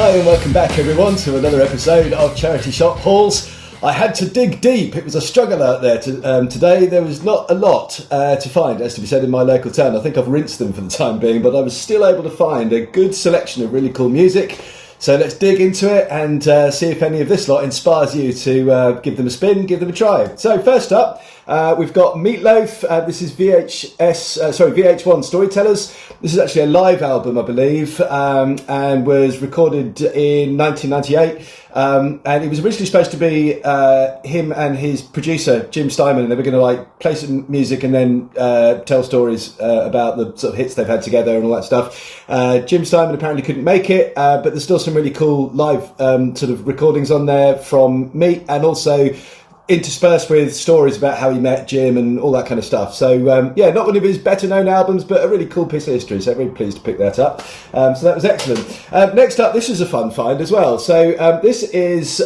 Hi and welcome back everyone to another episode of Charity Shop Hauls. I had to dig deep. It was a struggle out there today. There was not a lot to find, as to be said, in my local town. I think I've rinsed them for the time being, but I was still able to find a good selection of really cool music. So let's dig into it and see if any of this lot inspires you to give them a spin, give them a try. So first up, we've got Loaf. This is VH1 Storytellers. This is actually a live album, I believe, and was recorded in 1998. And it was originally supposed to be him and his producer Jim Steinman, and they were going to play some music and then tell stories about the sort of hits they've had together and all that stuff. Jim Steinman apparently couldn't make it, but there's still some really cool live sort of recordings on there from Meat, and also interspersed with stories about how he met Jim and all that kind of stuff. So yeah, not one of his better known albums, but a really cool piece of history, so really pleased to pick that up. So that was excellent. Next up, this is a fun find as well. So this is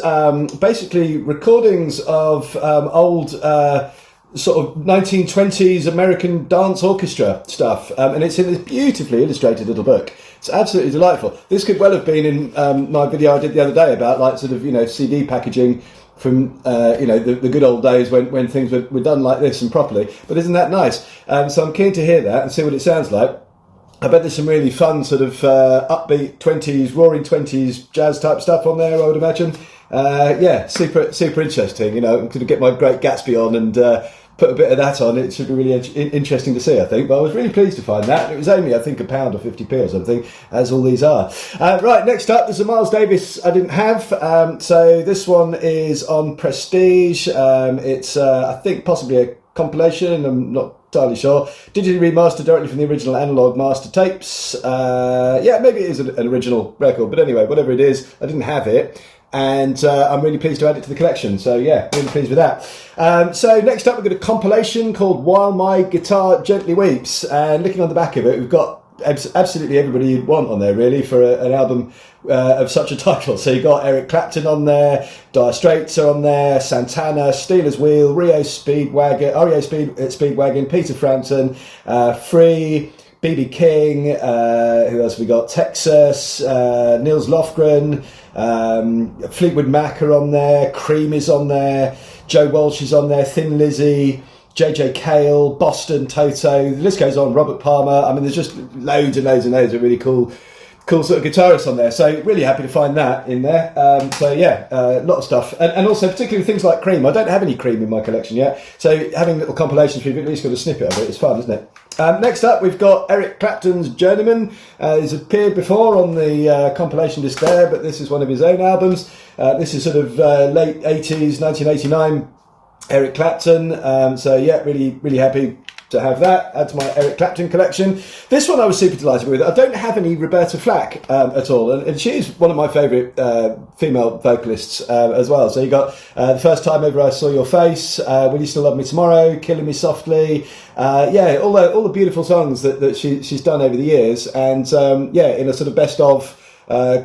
basically recordings of old sort of 1920s American dance orchestra stuff, and it's in this beautifully illustrated little book. It's absolutely delightful. This could well have been in my video I did the other day about CD packaging from the good old days when things were done like this and properly. But isn't that nice? So I'm keen to hear that and see what it sounds like. I bet there's some really fun sort of upbeat 20s, roaring 20s jazz type stuff on there, I would imagine. Yeah, super interesting. I'm going to get my Great Gatsby on and put a bit of that on. It should be really interesting to see, I think. But I was really pleased to find that. It was only, I think, £1 or 50p or something, as all these are. Right, next up, there's a Miles Davis I didn't have. So this one is on Prestige. It's, I think, possibly a compilation. I'm not entirely sure. Digitally remastered directly from the original analog master tapes. Yeah, maybe it is an original record. But anyway, whatever it is, I didn't have it. And I'm really pleased to add it to the collection. So yeah, really pleased with that. So next up, we've got a compilation called While My Guitar Gently Weeps. And looking on the back of it, we've got absolutely everybody you'd want on there, really, for an album of such a title. So you've got Eric Clapton on there, Dire Straits are on there, Santana, Steelers Wheel, REO Speedwagon, Peter Frampton, Free, B.B. King, who else have we got? Texas, Nils Lofgren, Fleetwood Mac are on there, Cream is on there, Joe Walsh is on there, Thin Lizzy, JJ Cale, Boston, Toto, the list goes on, Robert Palmer. I mean, there's just loads and loads and loads of really cool sort of guitarists on there, so really happy to find that in there. So yeah, a lot of stuff, and also particularly things like Cream. I don't have any Cream in my collection yet, so having little compilations where you've at least got a snippet of it is fun, isn't it? Next up, we've got Eric Clapton's Journeyman. He's appeared before on the compilation disc there, but this is one of his own albums. This is sort of late 80s, 1989 Eric Clapton. So yeah, really happy to have that. Add to my Eric Clapton collection. This one I was super delighted with. I don't have any Roberta Flack at all, and she is one of my favourite female vocalists as well. So you got The First Time Ever I Saw Your Face, Will You Still Love Me Tomorrow, Killing Me Softly, yeah, all the beautiful songs that she's done over the years, and yeah, in a sort of best of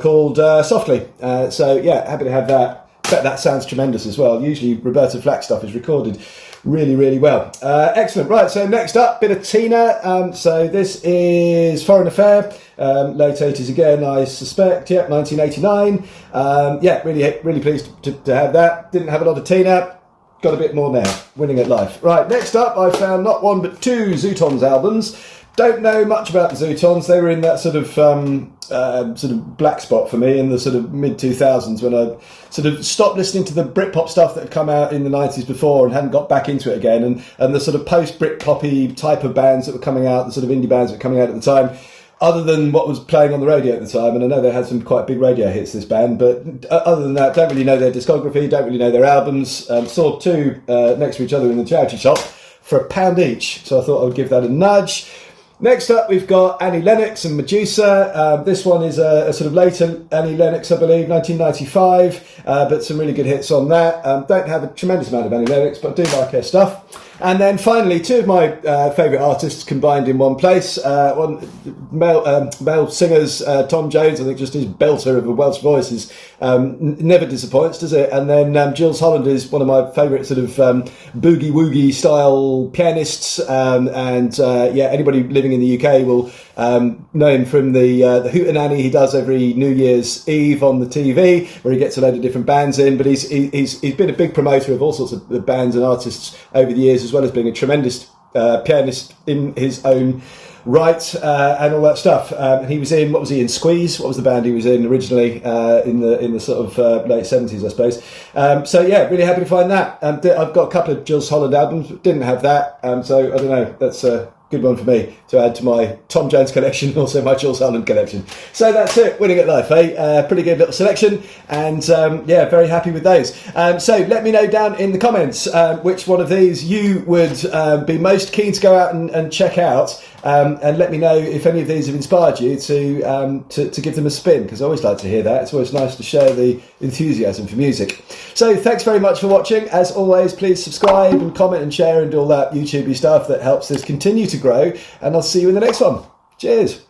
called Softly. So yeah, happy to have that. Bet that sounds tremendous as well. Usually Roberta Flack stuff is recorded really well. Excellent. Right, so next up, bit of Tina. So this is Foreign Affair, late 80s again, I suspect. Yep, 1989. Yeah, really pleased to have that. Didn't have a lot of Tina. Got a bit more now. Winning at life. Right, next up, I found not one but two Zootons albums. Don't know much about the Zootons. They were in that sort of black spot for me in the sort of mid 2000s, when I sort of stopped listening to the Britpop stuff that had come out in the 90s before and hadn't got back into it again, and the sort of post Britpoppy type of bands that were coming out, the sort of indie bands that were coming out at the time, other than what was playing on the radio at the time. And I know they had some quite big radio hits, this band, but other than that, don't really know their discography, don't really know their albums. Saw two next to each other in the charity shop for £1 each, so I thought I would give that a nudge. Next up, we've got Annie Lennox and Medusa. This one is a sort of later Annie Lennox, I believe, 1995, but some really good hits on that. Don't have a tremendous amount of Annie Lennox, but I do like her stuff. And then finally, two of my favourite artists combined in one place. One male singers, Tom Jones, I think just his belter of a Welsh voice is never disappoints, does it? And then Jules Holland is one of my favourite sort of boogie-woogie style pianists. Yeah, anybody living living in the UK will know him from the Hootenanny he does every New Year's Eve on the TV, where he gets a load of different bands in. But he's been a big promoter of all sorts of bands and artists over the years, as well as being a tremendous pianist in his own right, and all that stuff. He was in, what was he in? Squeeze. What was the band he was in originally in the sort of late 70s, I suppose. So yeah, really happy to find that. I've got a couple of Jules Holland albums, but didn't have that. So I don't know. That's a good one for me to add to my Tom Jones collection, also my Jules Holland collection. So that's it. Winning at Life, eh? Pretty good little selection, and yeah, very happy with those. So let me know down in the comments which one of these you would be most keen to go out and check out. And let me know if any of these have inspired you to give them a spin, because I always like to hear that. It's always nice to share the enthusiasm for music. So thanks very much for watching. As always, please subscribe and comment and share and do all that YouTubey stuff that helps this continue to grow. And I'll see you in the next one. Cheers.